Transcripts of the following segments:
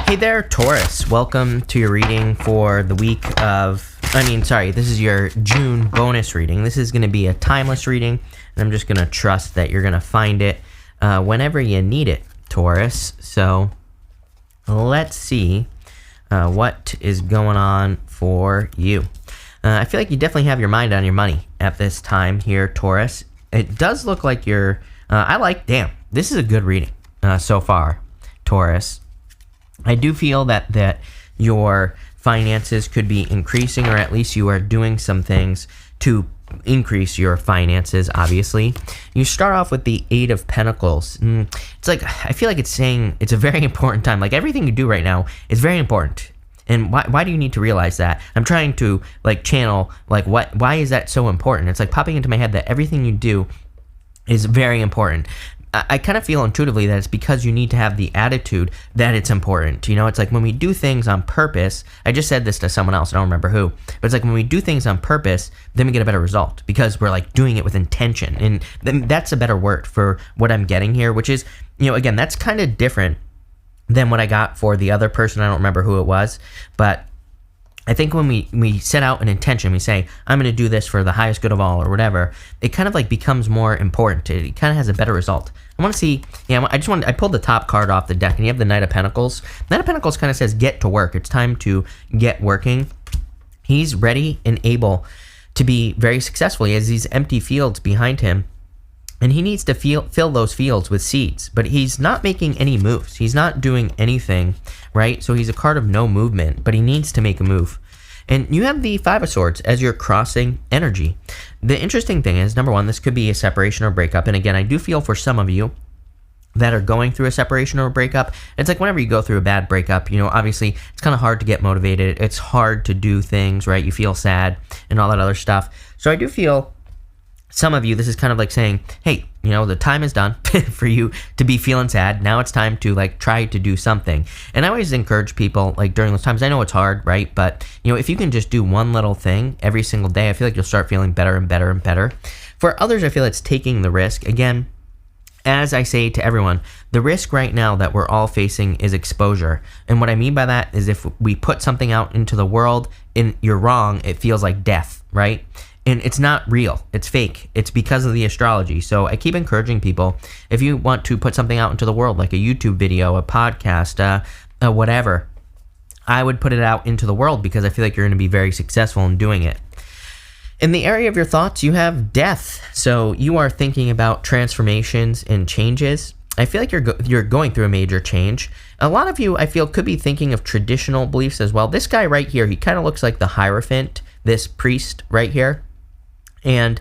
Hey there, Taurus. Welcome to your reading for the week of, this is your June bonus reading. This is going to be a timeless reading, and I'm just going to trust that you're going to find it whenever you need it, Taurus. So let's see what is going on for you. I feel like you definitely have your mind on your money at this time here, Taurus. It does look like you're, this is a good reading so far, Taurus. I do feel that your finances could be increasing, or at least you are doing some things to increase your finances, obviously. You start off with the Eight of Pentacles. It's like, I feel like it's saying it's a very important time. Like everything you do right now is very important. And why do you need to realize that? I'm trying to channel why is that so important? It's like popping into my head that everything you do is very important. I kind of feel intuitively that it's because you need to have the attitude that it's important. You know, it's like when we do things on purpose, I just said this to someone else, I don't remember who, but it's like when we do things on purpose, then we get a better result because we're doing it with intention. And then that's a better word for what I'm getting here, which is, again, that's kind of different than what I got for the other person. I don't remember who it was, but I think when we set out an intention, we say, I'm going to do this for the highest good of all or whatever, it kind of becomes more important. It kind of has a better result. I want to see, I pulled the top card off the deck, and you have the Knight of Pentacles. Knight of Pentacles kind of says, get to work. It's time to get working. He's ready and able to be very successful. He has these empty fields behind him, and he needs to fill those fields with seeds, but he's not making any moves. He's not doing anything, right? So he's a card of no movement, but he needs to make a move. And you have the Five of Swords as your crossing energy. The interesting thing is, number one, this could be a separation or breakup. And again, I do feel for some of you that are going through a separation or a breakup, it's like whenever you go through a bad breakup, obviously it's kind of hard to get motivated. It's hard to do things, right? You feel sad and all that other stuff. So I do feel some of you, this is kind of like saying, hey, the time is done for you to be feeling sad. Now it's time to try to do something. And I always encourage people during those times, I know it's hard, right? But if you can just do one little thing every single day, I feel like you'll start feeling better and better and better. For others, I feel it's taking the risk. Again, as I say to everyone, the risk right now that we're all facing is exposure. And what I mean by that is if we put something out into the world and you're wrong, it feels like death, right? And it's not real. It's fake. It's because of the astrology. So I keep encouraging people, if you want to put something out into the world, like a YouTube video, a podcast, whatever, I would put it out into the world because I feel like you're going to be very successful in doing it. In the area of your thoughts, you have death. So you are thinking about transformations and changes. I feel like you're going through a major change. A lot of you, I feel, could be thinking of traditional beliefs as well. This guy right here, he kind of looks like the Hierophant, this priest right here. And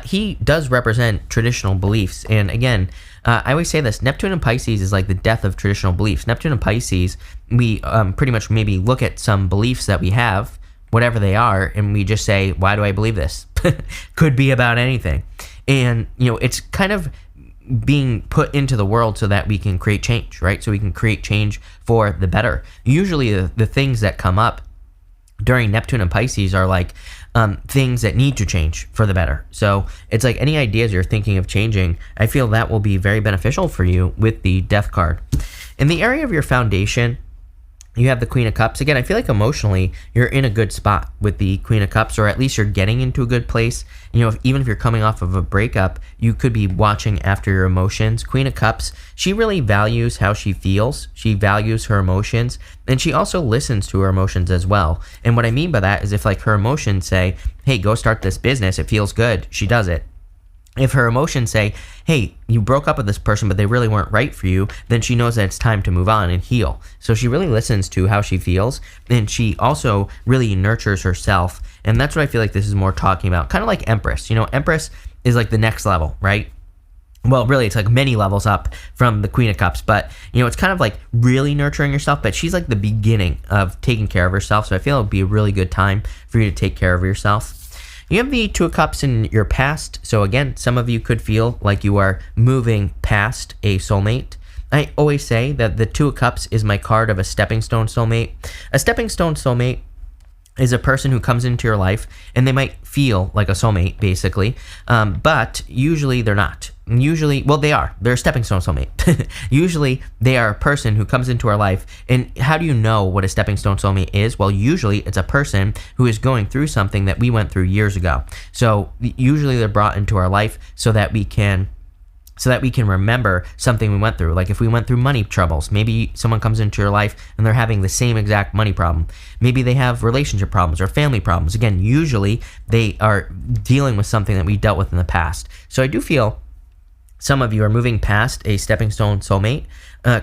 he does represent traditional beliefs. And again, I always say this, Neptune and Pisces is like the death of traditional beliefs. Neptune and Pisces, we pretty much maybe look at some beliefs that we have, whatever they are, and we just say, why do I believe this? Could be about anything. And, it's kind of being put into the world so that we can create change, right? So we can create change for the better. Usually the things that come up during Neptune and Pisces are things that need to change for the better. So it's like any ideas you're thinking of changing, I feel that will be very beneficial for you with the Death card. In the area of your foundation, you have the Queen of Cups. Again, I feel like emotionally, you're in a good spot with the Queen of Cups, or at least you're getting into a good place. Even if you're coming off of a breakup, you could be watching after your emotions. Queen of Cups, she really values how she feels. She values her emotions, and she also listens to her emotions as well. And what I mean by that is if her emotions say, hey, go start this business, it feels good, she does it. If her emotions say, hey, you broke up with this person, but they really weren't right for you, then she knows that it's time to move on and heal. So she really listens to how she feels, and she also really nurtures herself. And that's what I feel like this is more talking about. Kind of like Empress. Empress is the next level, right? Well, really, it's many levels up from the Queen of Cups, but, it's kind of really nurturing yourself, but she's the beginning of taking care of herself. So I feel it would be a really good time for you to take care of yourself. You have the Two of Cups in your past. So again, some of you could feel like you are moving past a soulmate. I always say that the Two of Cups is my card of a stepping stone soulmate. A stepping stone soulmate is a person who comes into your life and they might feel like a soulmate, basically, but usually they're not. usually, well, they're a stepping stone soulmate. Usually they are a person who comes into our life. And how do you know what a stepping stone soulmate is? Well, usually it's a person who is going through something that we went through years ago. So usually they're brought into our life so that we can remember something we went through. Like if we went through money troubles, maybe someone comes into your life and they're having the same exact money problem. Maybe they have relationship problems or family problems. Again, usually they are dealing with something that we dealt with in the past. So I do feel some of you are moving past a stepping stone soulmate.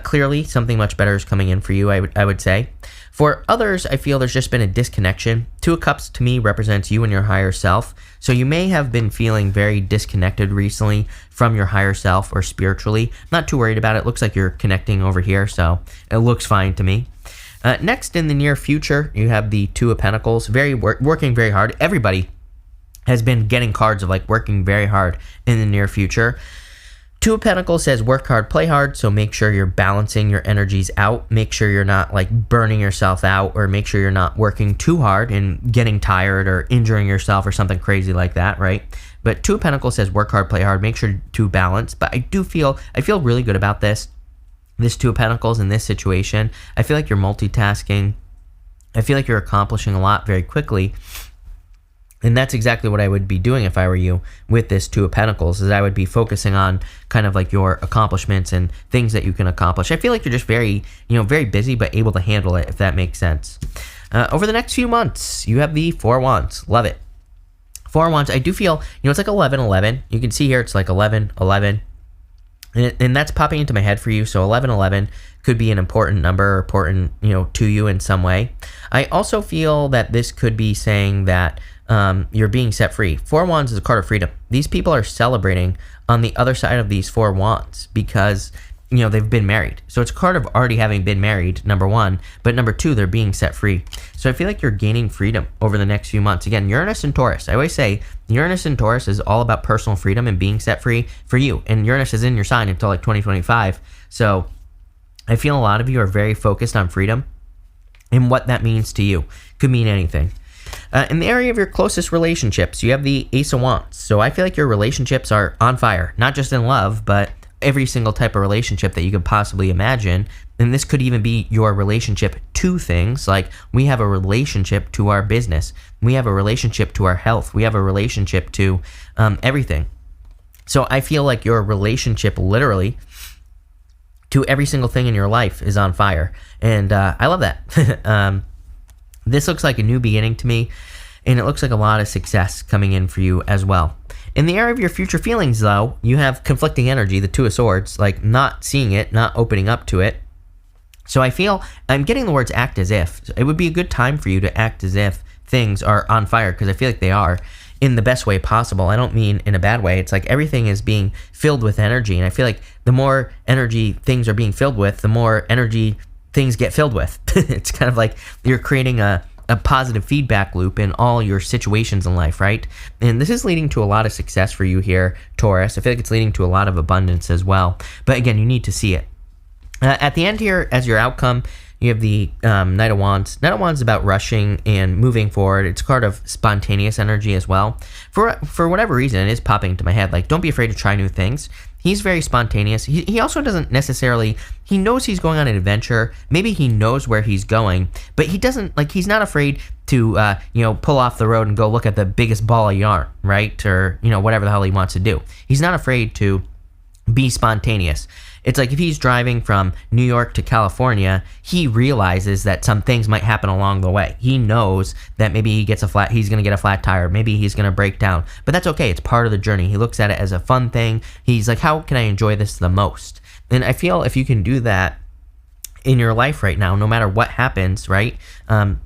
Clearly, something much better is coming in for you, I would say. For others, I feel there's just been a disconnection. Two of Cups to me represents you and your higher self. So you may have been feeling very disconnected recently from your higher self or spiritually. Not too worried about it. Looks like you're connecting over here, so it looks fine to me. Next, in the near future, you have the Two of Pentacles, working very hard. Everybody has been getting cards of like working very hard in the near future. Two of Pentacles says work hard, play hard, so make sure you're balancing your energies out. Make sure you're not like burning yourself out, or make sure you're not working too hard and getting tired or injuring yourself or something crazy like that, right? But Two of Pentacles says work hard, play hard, make sure to balance. But I feel really good about this Two of Pentacles in this situation. I feel like you're multitasking. I feel like you're accomplishing a lot very quickly. And that's exactly what I would be doing if I were you with this Two of Pentacles, is I would be focusing on kind of like your accomplishments and things that you can accomplish. I feel like you're just very busy, but able to handle it, if that makes sense. Over the next few months, you have the Four of Wands. Love it. Four of Wands, I do feel, it's like 11-11. You can see here it's like 11-11. And that's popping into my head for you. So 11-11 could be an important number, important, to you in some way. I also feel that this could be saying that you're being set free. Four of Wands is a card of freedom. These people are celebrating on the other side of these Four of Wands because, they've been married. So it's a card of already having been married, number one. But number two, they're being set free. So I feel like you're gaining freedom over the next few months. Again, Uranus and Taurus. I always say Uranus and Taurus is all about personal freedom and being set free for you. And Uranus is in your sign until like 2025. So I feel a lot of you are very focused on freedom and what that means to you. Could mean anything. In the area of your closest relationships, you have the Ace of Wands. So I feel like your relationships are on fire, not just in love, but every single type of relationship that you could possibly imagine. And this could even be your relationship to things. Like we have a relationship to our business. We have a relationship to our health. We have a relationship to everything. So I feel like your relationship literally to every single thing in your life is on fire. And I love that. This looks like a new beginning to me, and it looks like a lot of success coming in for you as well. In the area of your future feelings, though, you have conflicting energy, the Two of Swords, like not seeing it, not opening up to it. So I feel, I'm getting the words act as if. It would be a good time for you to act as if things are on fire, because I feel like they are in the best way possible. I don't mean in a bad way. It's like everything is being filled with energy, and I feel like the more energy things are being filled with, the more energy things get filled with. It's kind of like you're creating a positive feedback loop in all your situations in life, right? And this is leading to a lot of success for you here, Taurus. I feel like it's leading to a lot of abundance as well. But again, you need to see it. At the end here, as your outcome, you have the Knight of Wands. Knight of Wands is about rushing and moving forward. It's a card of spontaneous energy as well. For whatever reason, it is popping into my head. Like, don't be afraid to try new things. He's very spontaneous. He also doesn't necessarily, he knows he's going on an adventure. Maybe he knows where he's going, but he doesn't, like, he's not afraid to, pull off the road and go look at the biggest ball of yarn, right? Or, whatever the hell he wants to do. He's not afraid to be spontaneous. It's like if he's driving from New York to California, he realizes that some things might happen along the way. He knows that maybe he's going to get a flat tire. Maybe he's going to break down. But that's okay. It's part of the journey. He looks at it as a fun thing. He's like, how can I enjoy this the most? And I feel if you can do that in your life right now, no matter what happens, right, then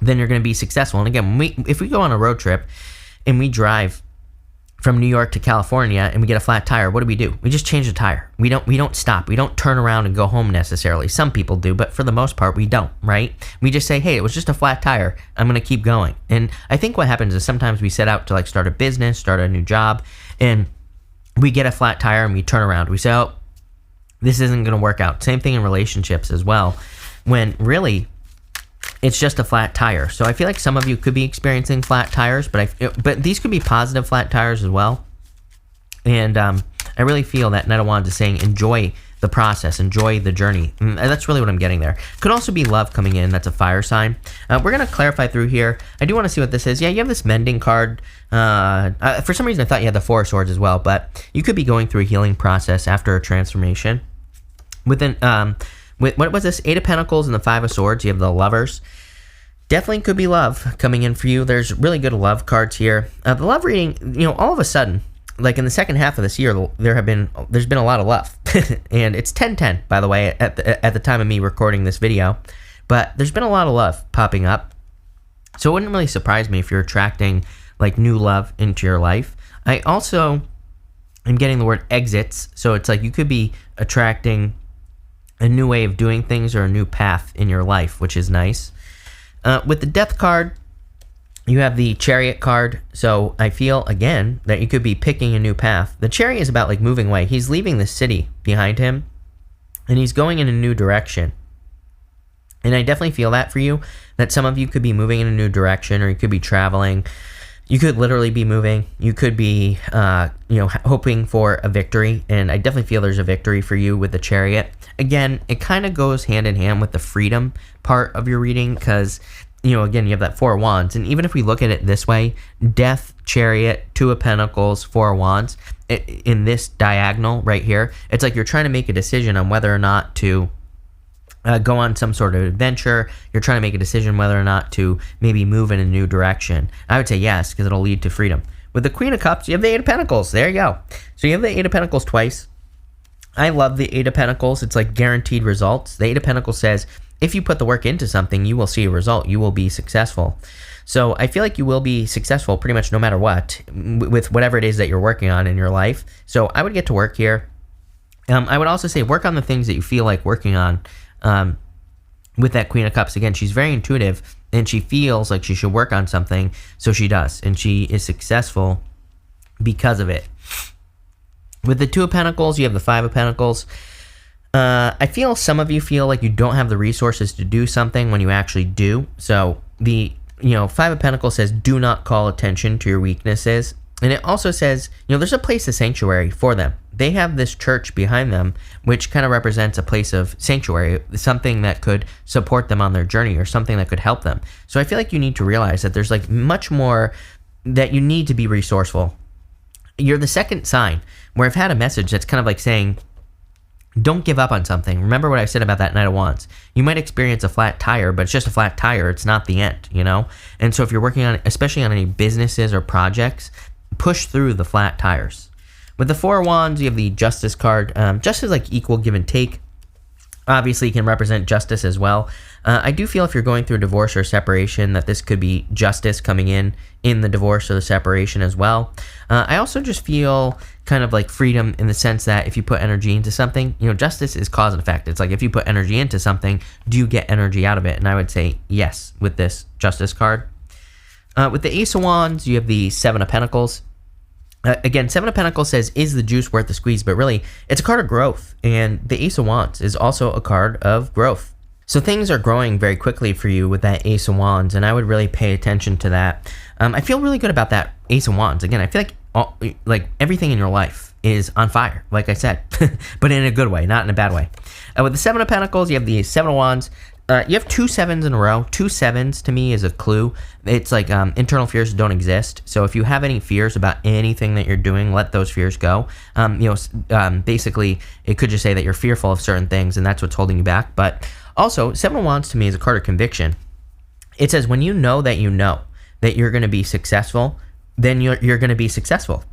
you're going to be successful. And again, if we go on a road trip and we drive from New York to California and we get a flat tire, what do? We just change the tire. We don't stop. We don't turn around and go home necessarily. Some people do, but for the most part, we don't, right? We just say, hey, it was just a flat tire. I'm going to keep going. And I think what happens is sometimes we set out to like start a business, start a new job, and we get a flat tire and we turn around. We say, oh, this isn't going to work out. Same thing in relationships as well, when really it's just a flat tire. So I feel like some of you could be experiencing flat tires, but these could be positive flat tires as well. And I I really feel that Knight of Wands is saying enjoy the process, enjoy the journey. And that's really what I'm getting there. Could also be love coming in. That's a fire sign. We're going to clarify through here. I do want to see what this is. Yeah, you have this mending card. For some reason, I thought you had the Four of Swords as well, but you could be going through a healing process after a transformation. With what was this? Eight of Pentacles and the Five of Swords. You have the Lovers. Definitely could be love coming in for you. There's really good love cards here. The love reading, all of a sudden, like in the second half of this year, there's been a lot of love. And it's 10/10, by the way, at the time of me recording this video. But there's been a lot of love popping up. So it wouldn't really surprise me if you're attracting like new love into your life. I also am getting the word exits. So it's like you could be attracting a new way of doing things or a new path in your life, which is nice. With the Death card, you have the Chariot card, so I feel, again, that you could be picking a new path. The Chariot is about, like, moving away. He's leaving the city behind him, and he's going in a new direction. And I definitely feel that for you, that some of you could be moving in a new direction, or you could be traveling. You could literally be moving. You could be, hoping for a victory, and I definitely feel there's a victory for you with the Chariot. Again, it kind of goes hand in hand with the freedom part of your reading, because again, you have that Four of Wands. And even if we look at it this way, Death, Chariot, Two of Pentacles, Four of Wands, in this diagonal right here, it's like you're trying to make a decision on whether or not to go on some sort of adventure. You're trying to make a decision whether or not to maybe move in a new direction. I would say yes, because it'll lead to freedom. With the Queen of Cups, you have the Eight of Pentacles. There you go. So you have the Eight of Pentacles twice. I love the Eight of Pentacles. It's like guaranteed results. The Eight of Pentacles says, if you put the work into something, you will see a result. You will be successful. So I feel like you will be successful pretty much no matter what, with whatever it is that you're working on in your life. So I would get to work here. I would also say work on the things that you feel like working on. With that Queen of Cups, again, she's very intuitive, and she feels like she should work on something, so she does. And she is successful because of it. With the Two of Pentacles, you have the Five of Pentacles. I feel some of you feel like you don't have the resources to do something when you actually do. So the Five of Pentacles says do not call attention to your weaknesses. And it also says, there's a place of sanctuary for them. They have this church behind them, which kind of represents a place of sanctuary, something that could support them on their journey or something that could help them. So I feel like you need to realize that there's like much more that you need to be resourceful. You're the second sign where I've had a message that's kind of like saying, don't give up on something. Remember what I said about that Knight of Wands. You might experience a flat tire, but it's just a flat tire. It's not the end, And so if you're working on, especially on any businesses or projects, push through the flat tires. With the Four of Wands, you have the Justice card. Justice, like equal give and take. Obviously, can represent justice as well. I do feel if you're going through a divorce or separation that this could be justice coming in the divorce or the separation as well. I also just feel kind of like freedom in the sense that if you put energy into something, justice is cause and effect. It's like if you put energy into something, do you get energy out of it? And I would say yes with this Justice card. With the Ace of Wands, you have the Seven of Pentacles. Again, Seven of Pentacles says, is the juice worth the squeeze? But really, it's a card of growth. And the Ace of Wands is also a card of growth. So things are growing very quickly for you with that Ace of Wands, and I would really pay attention to that. I feel really good about that Ace of Wands. Again, I feel like everything in your life is on fire, like I said, but in a good way, not in a bad way. With the Seven of Pentacles, you have the Seven of Wands. You have two sevens in a row. Two sevens to me is a clue. It's like internal fears don't exist. So if you have any fears about anything that you're doing, let those fears go. Basically, it could just say that you're fearful of certain things, and that's what's holding you back. But also, Seven of Wands to me is a card of conviction. It says when you know that you're going to be successful, then you're going to be successful.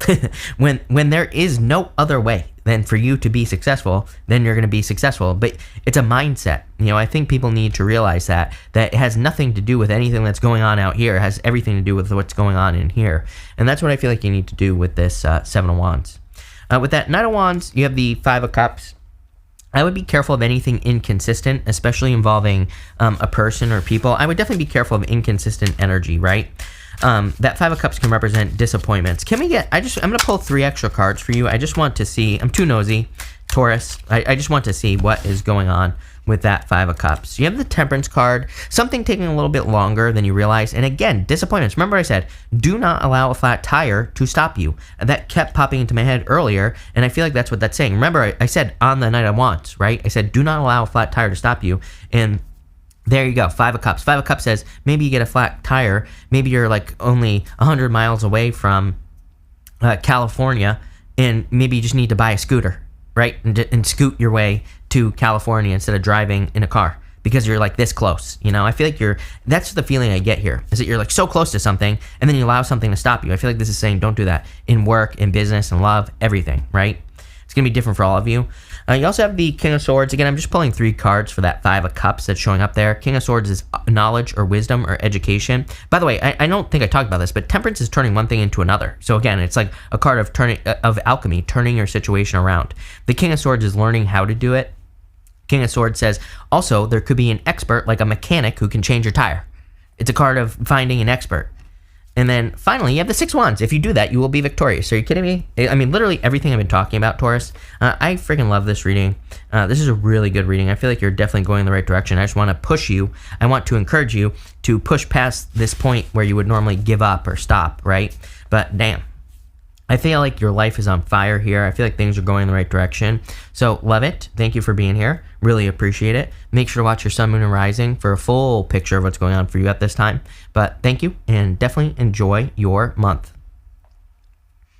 when there is no other way than for you to be successful, then you're going to be successful. But it's a mindset. I think people need to realize that it has nothing to do with anything that's going on out here. It has everything to do with what's going on in here. And that's what I feel like you need to do with this Seven of Wands. With that Knight of Wands, you have the Five of Cups. I would be careful of anything inconsistent, especially involving a person or people. I would definitely be careful of inconsistent energy, right? That Five of Cups can represent disappointments. I'm going to pull 3 extra cards for you. I just want to see, I'm too nosy. Taurus, I just want to see what is going on with that Five of Cups. You have the Temperance card, something taking a little bit longer than you realize. And again, disappointments. Remember I said, do not allow a flat tire to stop you. That kept popping into my head earlier, and I feel like that's what that's saying. Remember, I said on the Night of Wands, right? I said, do not allow a flat tire to stop you. And there you go, Five of Cups. Five of Cups says, maybe you get a flat tire. Maybe you're like only 100 miles away from California, and maybe you just need to buy a scooter, right? And scoot your way to California instead of driving in a car because you're like this close. You know, I feel like that's the feeling I get here, is that you're like so close to something and then you allow something to stop you. I feel like this is saying don't do that in work, in business, in love, everything, right? It's going to be different for all of you. You also have the King of Swords. Again, I'm just pulling 3 cards for that Five of Cups that's showing up there. King of Swords is knowledge or wisdom or education. By the way, I don't think I talked about this, but Temperance is turning one thing into another. So again, it's like a card of alchemy, turning your situation around. The King of Swords is learning how to do it. King of Swords says, also, there could be an expert, like a mechanic, who can change your tire. It's a card of finding an expert. And then finally, you have the 6 Wands. If you do that, you will be victorious. Are you kidding me? I mean, literally everything I've been talking about, Taurus. I freaking love this reading. This is a really good reading. I feel like you're definitely going in the right direction. I just want to push you. I want to encourage you to push past this point where you would normally give up or stop, right? But damn. I feel like your life is on fire here. I feel like things are going in the right direction. So love it. Thank you for being here. Really appreciate it. Make sure to watch your sun, moon, and rising for a full picture of what's going on for you at this time. But thank you, and definitely enjoy your month.